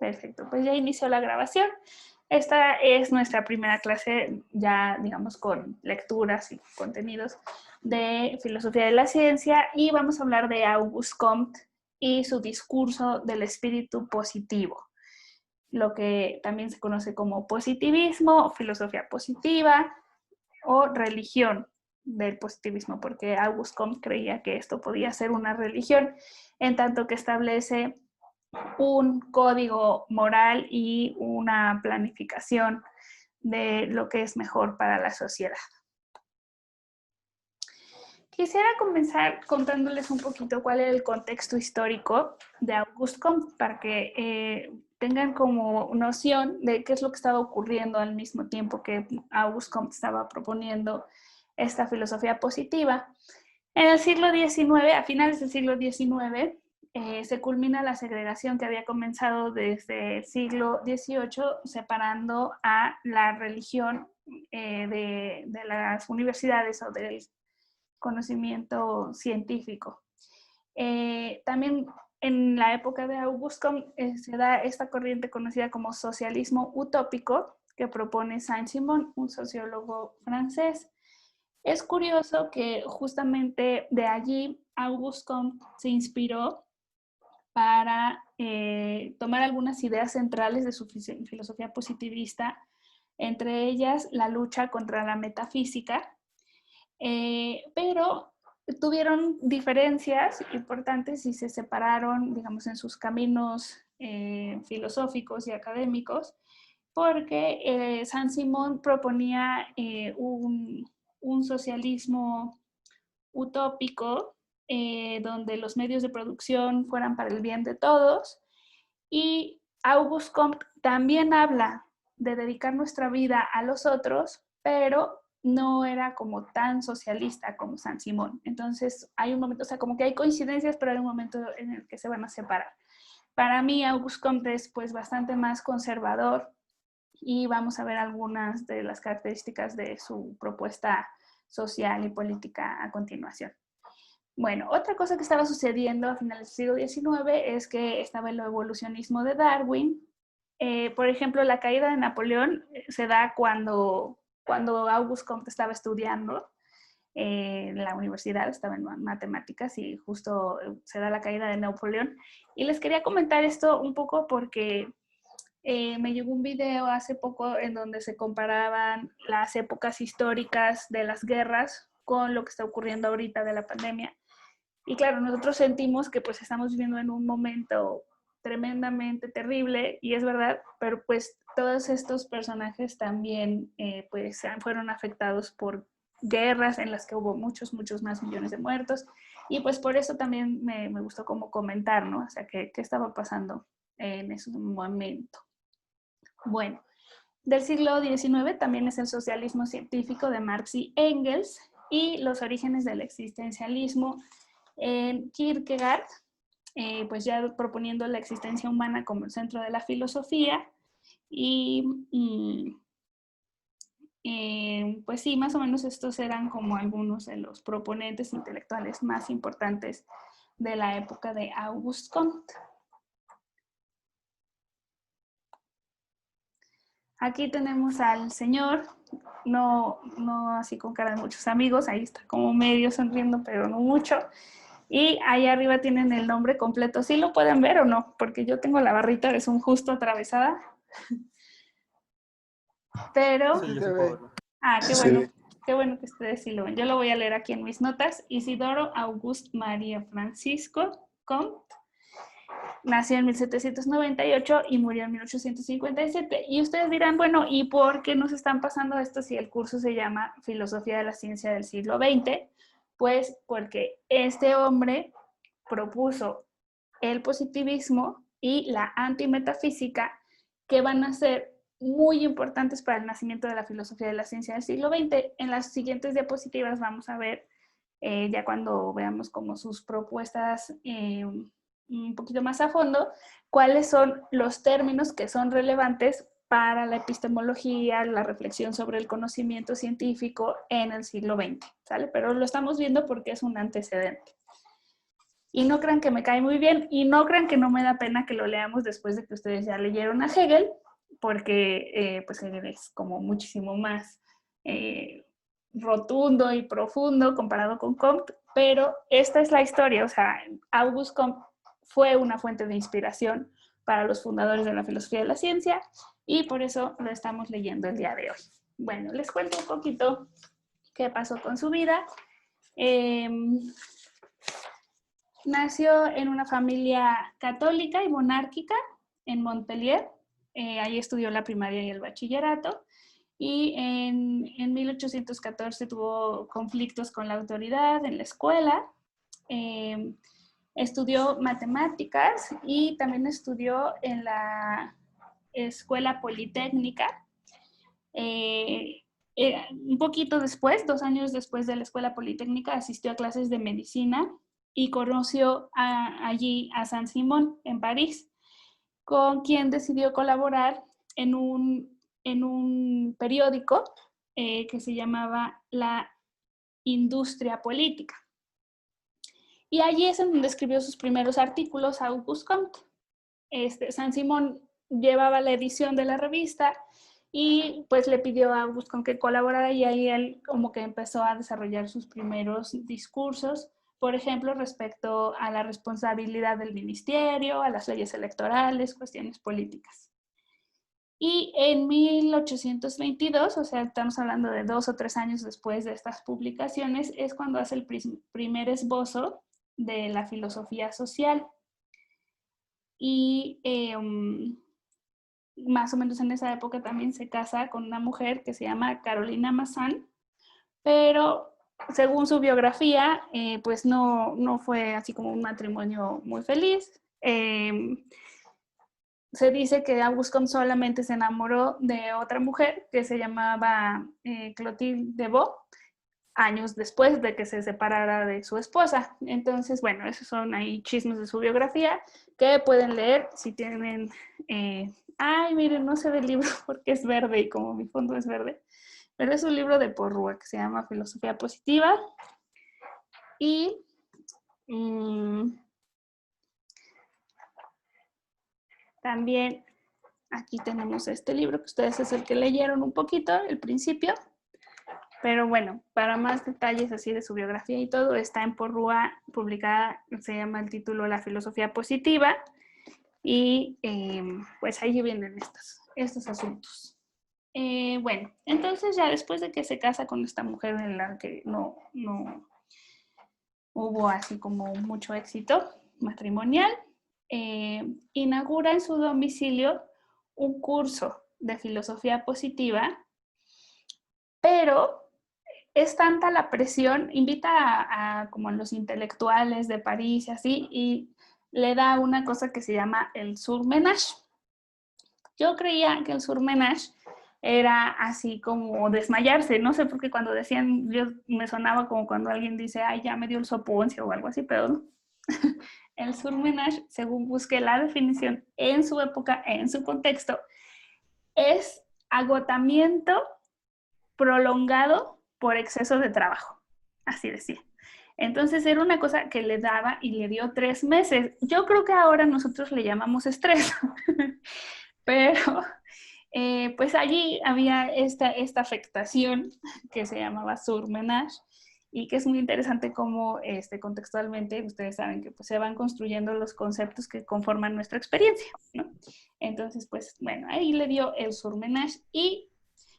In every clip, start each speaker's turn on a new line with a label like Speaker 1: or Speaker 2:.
Speaker 1: Perfecto, pues ya inició la grabación. Esta es nuestra primera clase ya, digamos, con lecturas y contenidos de filosofía de la ciencia y vamos a hablar de Auguste Comte y su discurso del espíritu positivo, lo que también se conoce como positivismo, filosofía positiva o religión del positivismo, porque Auguste Comte creía que esto podía ser una religión, en tanto que establece un código moral y una planificación de lo que es mejor para la sociedad. Quisiera comenzar contándoles un poquito cuál es el contexto histórico de Auguste Comte para que tengan como noción de qué es lo que estaba ocurriendo al mismo tiempo que Auguste Comte estaba proponiendo esta filosofía positiva. En el siglo XIX, a finales del siglo XIX, se culmina la segregación que había comenzado desde el siglo XVIII, separando a la religión de las universidades o del conocimiento científico. También en la época de Auguste Comte se da esta corriente conocida como socialismo utópico que propone Saint-Simon, un sociólogo francés. Es curioso que justamente de allí Auguste Comte se inspiró para tomar algunas ideas centrales de su filosofía positivista, entre ellas la lucha contra la metafísica, pero tuvieron diferencias importantes y se separaron, digamos, en sus caminos filosóficos y académicos, porque Saint-Simon proponía un socialismo utópico donde los medios de producción fueran para el bien de todos, y Auguste Comte también habla de dedicar nuestra vida a los otros, pero no era como tan socialista como Saint-Simon. Entonces hay un momento, o sea, como que hay coincidencias, pero hay un momento en el que se van a separar. Para mí Auguste Comte es pues bastante más conservador y vamos a ver algunas de las características de su propuesta social y política a continuación. Bueno, otra cosa que estaba sucediendo a finales del siglo XIX es que estaba el evolucionismo de Darwin. Por ejemplo, la caída de Napoleón se da cuando Auguste Comte estaba estudiando en la universidad, estaba en matemáticas y justo se da la caída de Napoleón. Y les quería comentar esto un poco porque me llegó un video hace poco en donde se comparaban las épocas históricas de las guerras con lo que está ocurriendo ahorita de la pandemia. Y claro, nosotros sentimos que pues estamos viviendo en un momento tremendamente terrible, y es verdad, pero pues todos estos personajes también pues fueron afectados por guerras en las que hubo muchos más millones de muertos, y pues por eso también me gustó como comentar, ¿no? O sea, ¿qué estaba pasando en ese momento? Bueno, del siglo XIX también es el socialismo científico de Marx y Engels y los orígenes del existencialismo en Kierkegaard, pues ya proponiendo la existencia humana como el centro de la filosofía y pues sí, más o menos estos eran como algunos de los proponentes intelectuales más importantes de la época de Auguste Comte. Aquí tenemos al señor, no así con cara de muchos amigos, ahí está como medio sonriendo, pero no mucho. Y ahí arriba tienen el nombre completo. ¿Sí lo pueden ver o no? Porque yo tengo la barrita, es un justo atravesada. Pero...
Speaker 2: Sí, yo sí puedo verlo.
Speaker 1: Ah, qué bueno. Sí. Qué bueno que ustedes sí lo ven. Yo lo voy a leer aquí en mis notas. Isidoro Auguste María Francisco Comte nació en 1798 y murió en 1857. Y ustedes dirán, bueno, ¿y por qué nos están pasando esto si el curso se llama Filosofía de la Ciencia del siglo XX? Pues porque este hombre propuso el positivismo y la antimetafísica, que van a ser muy importantes para el nacimiento de la filosofía de la ciencia del siglo XX. En las siguientes diapositivas vamos a ver, ya cuando veamos como sus propuestas un poquito más a fondo, cuáles son los términos que son relevantes para la epistemología, la reflexión sobre el conocimiento científico en el siglo XX, ¿sale? Pero lo estamos viendo porque es un antecedente. Y no crean que me cae muy bien y no crean que no me da pena que lo leamos después de que ustedes ya leyeron a Hegel, porque pues Hegel es como muchísimo más rotundo y profundo comparado con Comte, pero esta es la historia, o sea, Auguste Comte fue una fuente de inspiración para los fundadores de la filosofía de la ciencia y por eso lo estamos leyendo el día de hoy. Bueno, les cuento un poquito qué pasó con su vida. Nació en una familia católica y monárquica en Montpellier. Ahí estudió la primaria y el bachillerato. Y en 1814 tuvo conflictos con la autoridad en la escuela. Estudió matemáticas y también estudió en la escuela politécnica. Un poquito después, 2 años después de la escuela politécnica, asistió a clases de medicina y conoció allí a Saint-Simon en París, con quien decidió colaborar en un periódico que se llamaba La Industria Política. Y allí es en donde escribió sus primeros artículos Auguste Comte. Saint-Simon llevaba la edición de la revista y pues le pidió a Auguste Comte que colaborara y ahí él como que empezó a desarrollar sus primeros discursos, por ejemplo, respecto a la responsabilidad del ministerio, a las leyes electorales, cuestiones políticas. Y en 1822, o sea, estamos hablando de 2 o 3 años después de estas publicaciones, es cuando hace el primer esbozo de la filosofía social. Y más o menos en esa época también se casa con una mujer que se llama Carolina Massin, pero según su biografía, pues no fue así como un matrimonio muy feliz. Se dice que Auguste Comte solamente se enamoró de otra mujer que se llamaba Clotilde de Vaux, años después de que se separara de su esposa. Entonces, bueno, esos son ahí chismes de su biografía que pueden leer si tienen... ay, miren, no se ve el libro porque es verde y como mi fondo es verde, pero es un libro de Porrúa que se llama Filosofía Positiva. Y también aquí tenemos este libro que ustedes es el que leyeron un poquito, el principio. Pero bueno, para más detalles así de su biografía y todo, está en Porrúa, publicada, se llama el título La Filosofía Positiva, y pues ahí vienen estos asuntos. Bueno, entonces ya después de que se casa con esta mujer en la que no hubo así como mucho éxito matrimonial, inaugura en su domicilio un curso de filosofía positiva, pero es tanta la presión, invita a como a los intelectuales de París y así, y le da una cosa que se llama el surmenage. Yo creía que el surmenage era así como desmayarse, no sé por qué cuando decían, yo me sonaba como cuando alguien dice, ay, ya me dio el soponcio o algo así, pero no. El surmenage, según busqué la definición en su época, en su contexto, es agotamiento prolongado por exceso de trabajo, así decía. Entonces era una cosa que le daba y le dio 3 meses. Yo creo que ahora nosotros le llamamos estrés, pero pues allí había esta afectación que se llamaba surmenage y que es muy interesante cómo contextualmente ustedes saben que pues, se van construyendo los conceptos que conforman nuestra experiencia, ¿no? Entonces, pues bueno, ahí le dio el surmenage y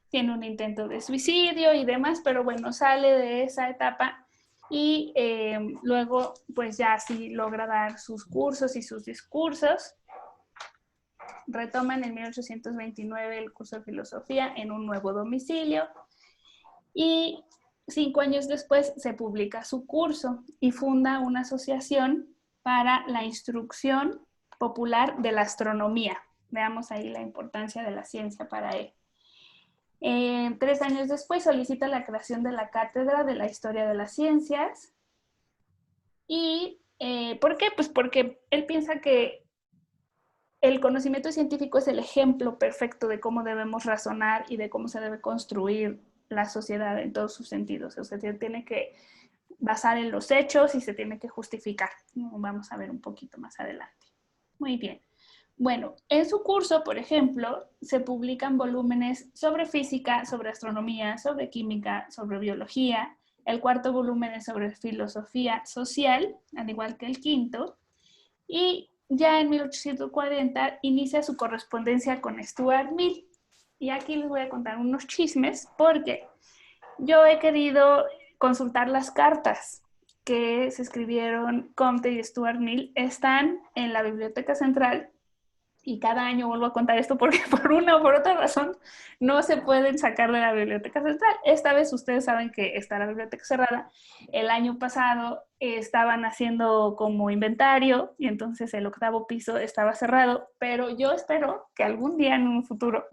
Speaker 1: tiene un intento de suicidio y demás, pero bueno, sale de esa etapa y luego pues ya sí logra dar sus cursos y sus discursos. Retoman en 1829 el curso de filosofía en un nuevo domicilio y 5 años después se publica su curso y funda una asociación para la instrucción popular de la astronomía. Veamos ahí la importancia de la ciencia para él. 3 años después solicita la creación de la Cátedra de la Historia de las Ciencias. ¿Y por qué? Pues porque él piensa que el conocimiento científico es el ejemplo perfecto de cómo debemos razonar y de cómo se debe construir la sociedad en todos sus sentidos. O sea, tiene que basar en los hechos y se tiene que justificar. Vamos a ver un poquito más adelante. Muy bien. Bueno, en su curso, por ejemplo, se publican volúmenes sobre física, sobre astronomía, sobre química, sobre biología. El cuarto volumen es sobre filosofía social, al igual que el quinto. Y ya en 1840 inicia su correspondencia con Stuart Mill. Y aquí les voy a contar unos chismes porque yo he querido consultar las cartas que se escribieron Comte y Stuart Mill. Están en la Biblioteca Central y cada año vuelvo a contar esto porque por una o por otra razón no se pueden sacar de la biblioteca central. Esta vez ustedes saben que está la biblioteca cerrada. El año pasado estaban haciendo como inventario y entonces el 8º piso estaba cerrado, pero yo espero que algún día en un futuro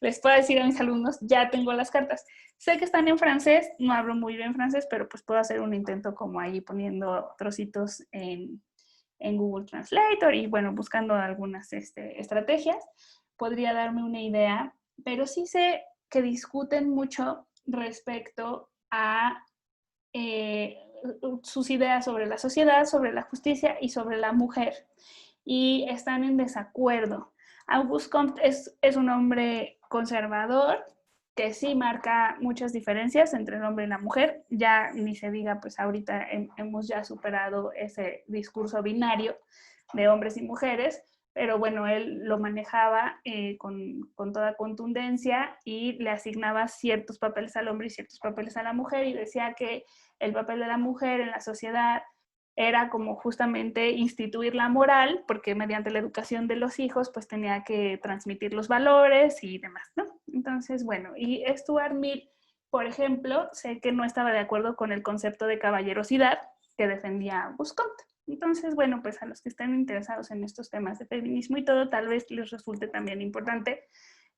Speaker 1: les pueda decir a mis alumnos, ya tengo las cartas. Sé que están en francés, no hablo muy bien francés, pero pues puedo hacer un intento como ahí poniendo trocitos en Google Translator y bueno, buscando algunas estrategias, podría darme una idea, pero sí sé que discuten mucho respecto a sus ideas sobre la sociedad, sobre la justicia y sobre la mujer, y están en desacuerdo. Auguste Comte es un hombre conservador, que sí marca muchas diferencias entre el hombre y la mujer, ya ni se diga, pues ahorita hemos ya superado ese discurso binario de hombres y mujeres, pero bueno, él lo manejaba con toda contundencia y le asignaba ciertos papeles al hombre y ciertos papeles a la mujer y decía que el papel de la mujer en la sociedad era como justamente instituir la moral, porque mediante la educación de los hijos, pues tenía que transmitir los valores y demás, ¿no? Entonces, bueno, y Stuart Mill, por ejemplo, sé que no estaba de acuerdo con el concepto de caballerosidad que defendía Auguste Comte. Entonces, bueno, pues a los que estén interesados en estos temas de feminismo y todo, tal vez les resulte también importante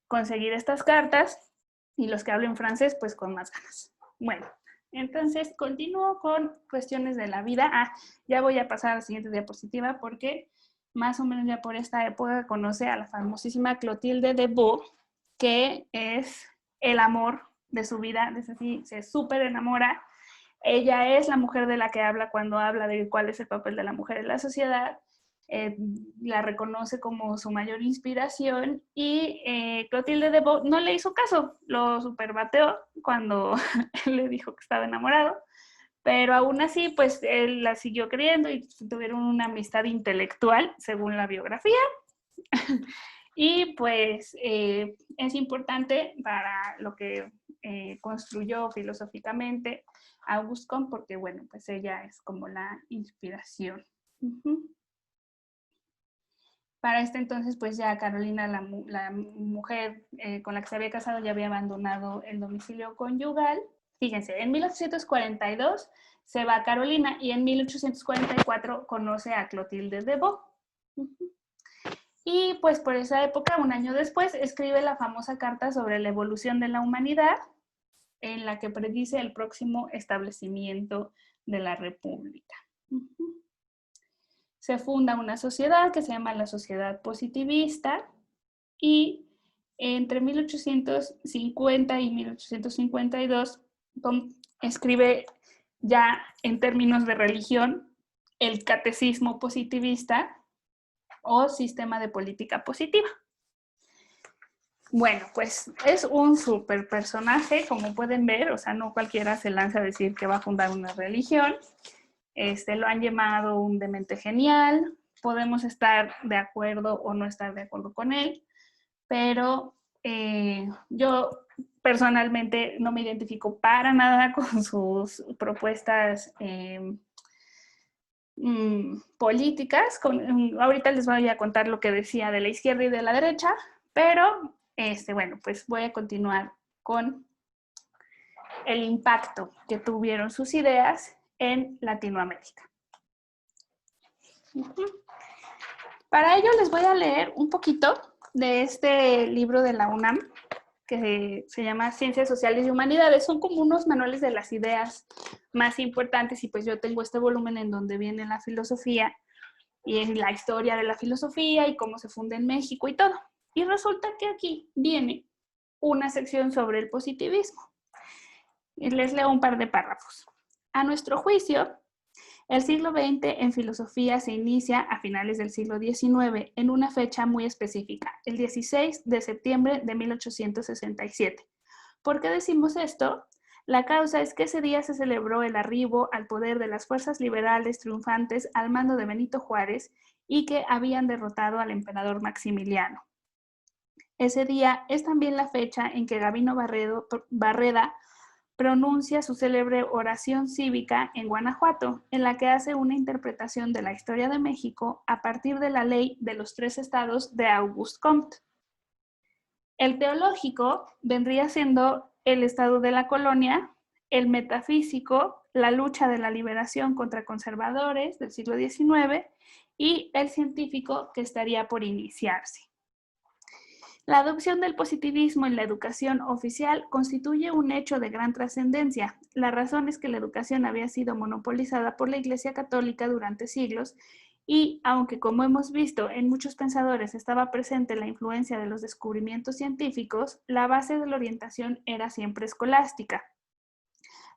Speaker 1: conseguir estas cartas y los que hablen francés, pues con más ganas. Bueno, entonces continúo con cuestiones de la vida. Ya voy a pasar a la siguiente diapositiva porque más o menos ya por esta época conoce a la famosísima Clotilde de Beaux, que es el amor de su vida, es así, se súper enamora. Ella es la mujer de la que habla cuando habla de cuál es el papel de la mujer en la sociedad. La reconoce como su mayor inspiración y Clotilde de Beaux no le hizo caso, lo superbateó cuando él le dijo que estaba enamorado, pero aún así pues él la siguió creyendo y tuvieron una amistad intelectual según la biografía. Y pues es importante para lo que construyó filosóficamente Auguste Comte porque bueno, pues ella es como la inspiración. Para este entonces, pues ya Carolina, la mujer con la que se había casado, ya había abandonado el domicilio conyugal. Fíjense, en 1842 se va a Carolina y en 1844 conoce a Clotilde de Beaux. Y pues por esa época, un año después, escribe la famosa carta sobre la evolución de la humanidad, en la que predice el próximo establecimiento de la República. Se funda una sociedad que se llama la Sociedad Positivista y entre 1850 y 1852 escribe ya en términos de religión el Catecismo Positivista o Sistema de Política Positiva. Bueno, pues es un súper personaje, como pueden ver, o sea, no cualquiera se lanza a decir que va a fundar una religión. Lo han llamado un demente genial, podemos estar de acuerdo o no estar de acuerdo con él, pero yo personalmente no me identifico para nada con sus propuestas políticas. Ahorita les voy a contar lo que decía de la izquierda y de la derecha, pero bueno, pues voy a continuar con el impacto que tuvieron sus ideas en Latinoamérica. Para ello les voy a leer un poquito de este libro de la UNAM que se llama Ciencias Sociales y Humanidades. Son como unos manuales de las ideas más importantes y pues yo tengo este volumen en donde viene la filosofía y en la historia de la filosofía y cómo se funda en México y todo. Y resulta que aquí viene una sección sobre el positivismo. Y les leo un par de párrafos. A nuestro juicio, el siglo XX en filosofía se inicia a finales del siglo XIX en una fecha muy específica, el 16 de septiembre de 1867. ¿Por qué decimos esto? La causa es que ese día se celebró el arribo al poder de las fuerzas liberales triunfantes al mando de Benito Juárez y que habían derrotado al emperador Maximiliano. Ese día es también la fecha en que Gabino Barreda pronuncia su célebre oración cívica en Guanajuato, en la que hace una interpretación de la historia de México a partir de la ley de los 3 estados de Auguste Comte. El teológico vendría siendo el estado de la colonia, el metafísico, la lucha de la liberación contra conservadores del siglo XIX y el científico que estaría por iniciarse. La adopción del positivismo en la educación oficial constituye un hecho de gran trascendencia. La razón es que la educación había sido monopolizada por la Iglesia Católica durante siglos y, aunque como hemos visto en muchos pensadores estaba presente la influencia de los descubrimientos científicos, la base de la orientación era siempre escolástica.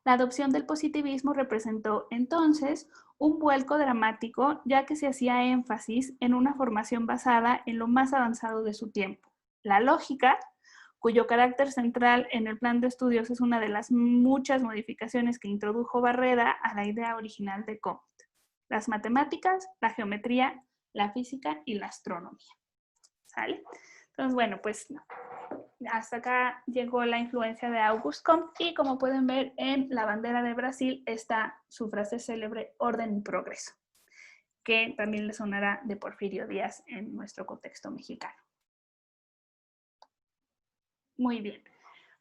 Speaker 1: La adopción del positivismo representó entonces un vuelco dramático, ya que se hacía énfasis en una formación basada en lo más avanzado de su tiempo. La lógica, cuyo carácter central en el plan de estudios es una de las muchas modificaciones que introdujo Barreda a la idea original de Comte. Las matemáticas, la geometría, la física y la astronomía. ¿Sale? Entonces, bueno, pues hasta acá llegó la influencia de Auguste Comte y como pueden ver en la bandera de Brasil está su frase célebre, orden y progreso, que también le sonará de Porfirio Díaz en nuestro contexto mexicano. Muy bien.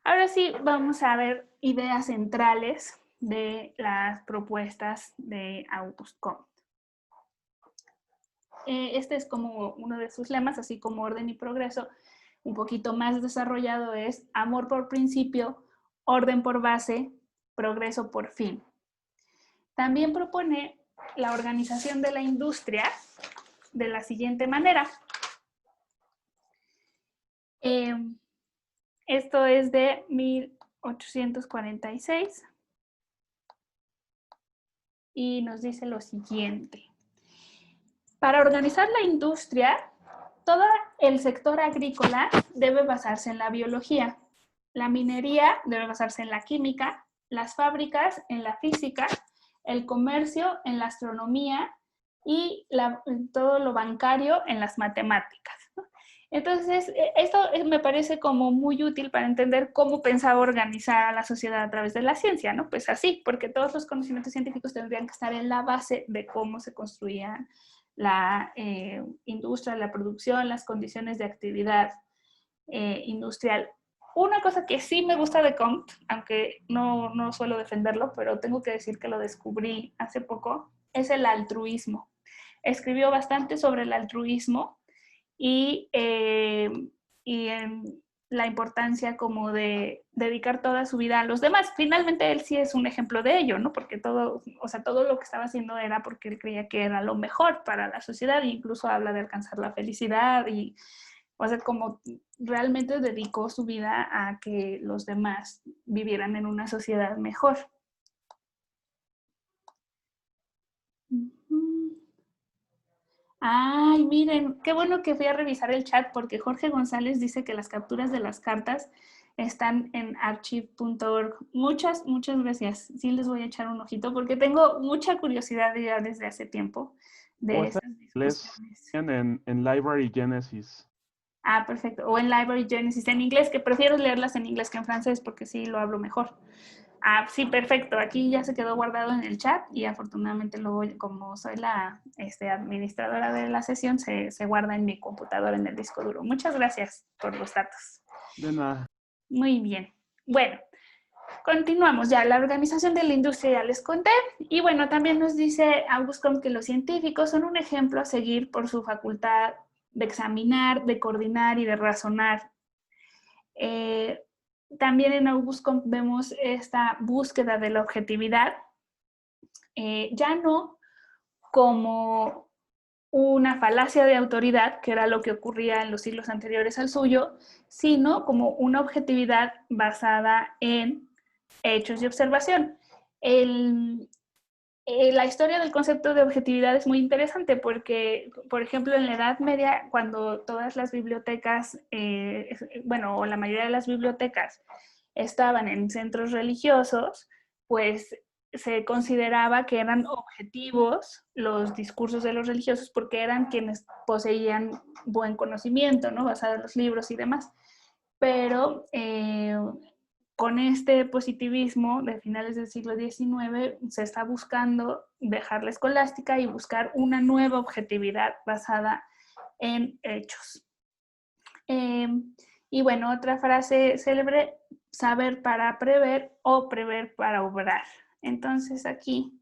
Speaker 1: Ahora sí vamos a ver ideas centrales de las propuestas de Auguste Comte. Este es como uno de sus lemas, así como orden y progreso. Un poquito más desarrollado es amor por principio, orden por base, progreso por fin. También propone la organización de la industria de la siguiente manera. Esto es de 1846 y nos dice lo siguiente. Para organizar la industria, todo el sector agrícola debe basarse en la biología, la minería debe basarse en la química, las fábricas en la física, el comercio en la astronomía y todo lo bancario en las matemáticas. Entonces, esto me parece como muy útil para entender cómo pensaba organizar a la sociedad a través de la ciencia, ¿no? Pues así, porque todos los conocimientos científicos tendrían que estar en la base de cómo se construían la industria, la producción, las condiciones de actividad industrial. Una cosa que sí me gusta de Comte, aunque no suelo defenderlo, pero tengo que decir que lo descubrí hace poco, es el altruismo. Escribió bastante sobre el altruismo y la importancia como de dedicar toda su vida a los demás. Finalmente él sí es un ejemplo de ello, ¿no? Porque todo lo que estaba haciendo era porque él creía que era lo mejor para la sociedad e incluso habla de alcanzar la felicidad y, o sea, como realmente dedicó su vida a que los demás vivieran en una sociedad mejor. Ay, miren, qué bueno que fui a revisar el chat porque Jorge González dice que las capturas de las cartas están en archive.org. Muchas gracias. Sí les voy a echar un ojito porque tengo mucha curiosidad ya desde hace tiempo de estas discusiones.
Speaker 2: En Library Genesis.
Speaker 1: Ah, perfecto. O en Library Genesis en inglés, que prefiero leerlas en inglés que en francés porque sí lo hablo mejor. Ah, sí, perfecto. Aquí ya se quedó guardado en el chat y afortunadamente luego, como soy la administradora de la sesión, se guarda en mi computadora en el disco duro. Muchas gracias por los datos.
Speaker 2: De nada.
Speaker 1: Muy bien. Bueno, continuamos ya. La organización de la industria ya les conté. Y bueno, también nos dice Auguste Comte que los científicos son un ejemplo a seguir por su facultad de examinar, de coordinar y de razonar. También en Auguste Comte vemos esta búsqueda de la objetividad, ya no como una falacia de autoridad, que era lo que ocurría en los siglos anteriores al suyo, sino como una objetividad basada en hechos y observación. la historia del concepto de objetividad es muy interesante porque, por ejemplo, en la Edad Media, cuando todas las bibliotecas, bueno, o la mayoría de las bibliotecas estaban en centros religiosos, pues se consideraba que eran objetivos los discursos de los religiosos porque eran quienes poseían buen conocimiento, ¿no? Basado en los libros y demás. Pero con este positivismo de finales del siglo XIX se está buscando dejar la escolástica y buscar una nueva objetividad basada en hechos. Y bueno, otra frase célebre, saber para prever o prever para obrar. Entonces aquí,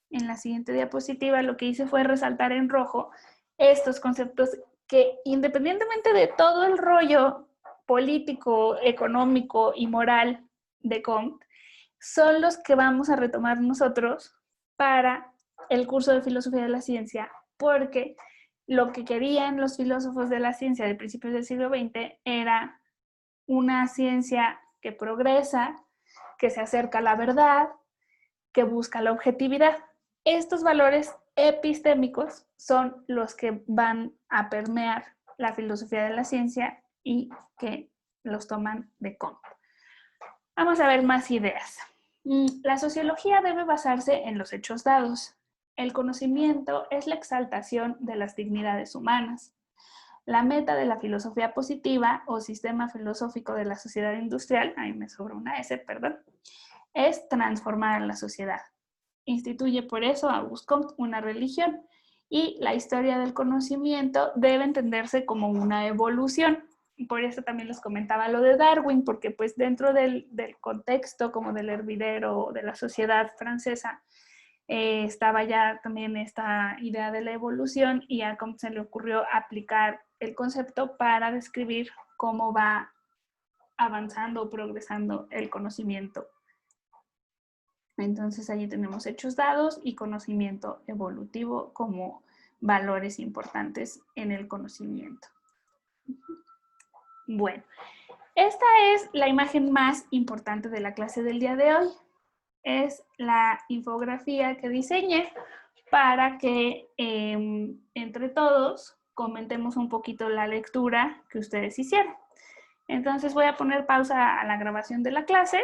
Speaker 1: en la siguiente diapositiva, lo que hice fue resaltar en rojo estos conceptos que independientemente de todo el rollo político, económico y moral de Comte, son los que vamos a retomar nosotros para el curso de filosofía de la ciencia, porque lo que querían los filósofos de la ciencia de principios del siglo XX era una ciencia que progresa, que se acerca a la verdad, que busca la objetividad. Estos valores epistémicos son los que van a permear la filosofía de la ciencia y que los toman de Comte. Vamos a ver más ideas. La sociología debe basarse en los hechos dados. El conocimiento es la exaltación de las dignidades humanas. La meta de la filosofía positiva o sistema filosófico de la sociedad industrial, ahí me sobra una S, perdón, es transformar a la sociedad. Instituye por eso Auguste Comte una religión y la historia del conocimiento debe entenderse como una evolución. Por eso también les comentaba lo de Darwin, porque pues dentro del contexto como del hervidero de la sociedad francesa, estaba ya también esta idea de la evolución y a Comte se le ocurrió aplicar el concepto para describir cómo va avanzando o progresando el conocimiento. Entonces allí tenemos hechos dados y conocimiento evolutivo como valores importantes en el conocimiento. Bueno, esta es la imagen más importante de la clase del día de hoy. Es la infografía que diseñé para que entre todos comentemos un poquito la lectura que ustedes hicieron. Entonces voy a poner pausa a la grabación de la clase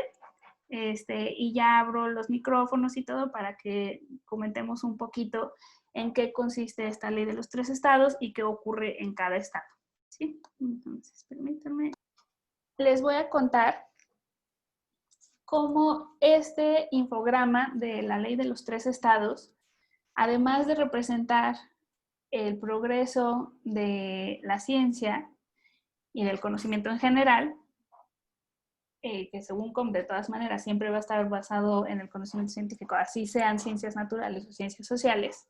Speaker 1: y ya abro los micrófonos y todo para que comentemos un poquito en qué consiste esta ley de los 3 estados y qué ocurre en cada estado. ¿Sí? Entonces, permítanme. Les voy a contar cómo este infograma de la ley de los 3 estados, además de representar el progreso de la ciencia y del conocimiento en general, que según Comte de todas maneras siempre va a estar basado en el conocimiento científico, así sean ciencias naturales o ciencias sociales,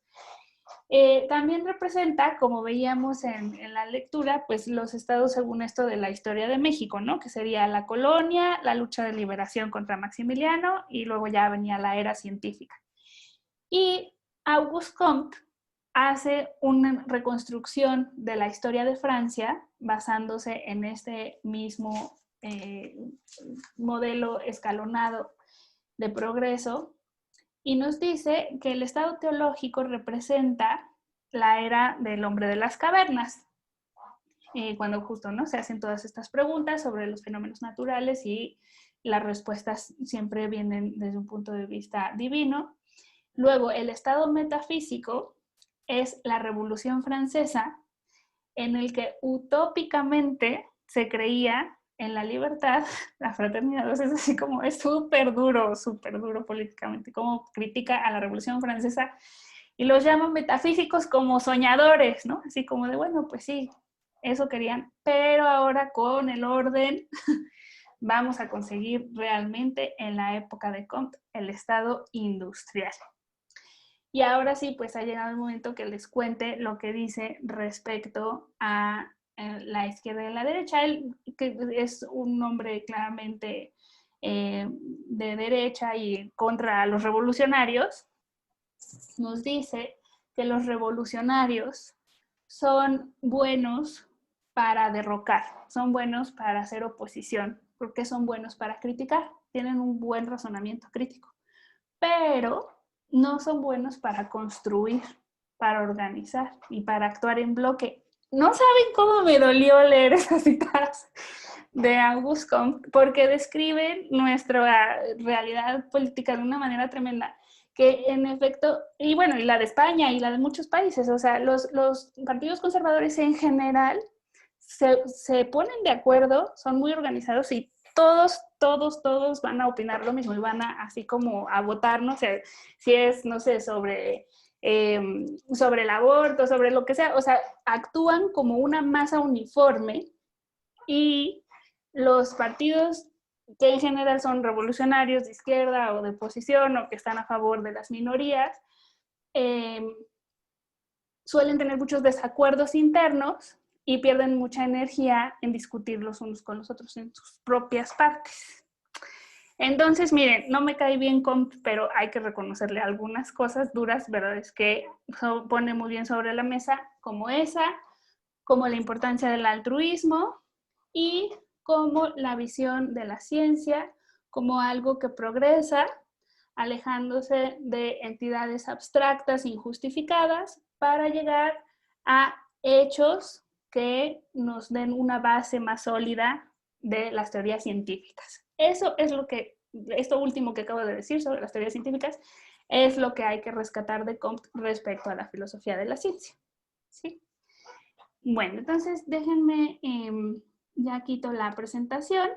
Speaker 1: también representa, como veíamos en la lectura, pues los estados según esto de la historia de México, ¿no? Que sería la colonia, la lucha de liberación contra Maximiliano y luego ya venía la era científica. Y Auguste Comte hace una reconstrucción de la historia de Francia basándose en este mismo modelo escalonado de progreso y nos dice que el estado teológico representa la era del hombre de las cavernas, cuando justo ¿no? se hacen todas estas preguntas sobre los fenómenos naturales y las respuestas siempre vienen desde un punto de vista divino. Luego, el estado metafísico es la Revolución Francesa, en el que utópicamente se creía en la libertad, la fraternidad, es así como es súper duro políticamente, como critica a la Revolución Francesa y los llaman metafísicos como soñadores, ¿no? Así como de, bueno, pues sí, eso querían, pero ahora con el orden vamos a conseguir realmente en la época de Comte el estado industrial. Y ahora sí, pues ha llegado el momento que les cuente lo que dice respecto a la izquierda y la derecha. Él, que es un hombre claramente de derecha y contra los revolucionarios, nos dice que los revolucionarios son buenos para derrocar, son buenos para hacer oposición, porque son buenos para criticar, tienen un buen razonamiento crítico. Pero no son buenos para construir, para organizar y para actuar en bloque. No saben cómo me dolió leer esas citas de Auguste Comte, porque describen nuestra realidad política de una manera tremenda, que en efecto, y bueno, y la de España y la de muchos países, o sea, los partidos conservadores en general se ponen de acuerdo, son muy organizados y todos van a opinar lo mismo y van a así como a votar, no sé, si es, no sé, sobre el aborto, sobre lo que sea, o sea, actúan como una masa uniforme y los partidos que en general son revolucionarios de izquierda o de oposición o que están a favor de las minorías, suelen tener muchos desacuerdos internos y pierden mucha energía en discutir los unos con los otros en sus propias partes. Entonces, miren, no me cae bien Comte, pero hay que reconocerle algunas cosas duras, ¿verdad? Es que pone muy bien sobre la mesa como esa, como la importancia del altruismo y como la visión de la ciencia como algo que progresa, alejándose de entidades abstractas, injustificadas, para llegar a hechos que nos den una base más sólida de las teorías científicas. Eso es lo que, esto último que acabo de decir sobre las teorías científicas, es lo que hay que rescatar de Comte respecto a la filosofía de la ciencia. ¿Sí? Bueno, entonces déjenme, ya quito la presentación.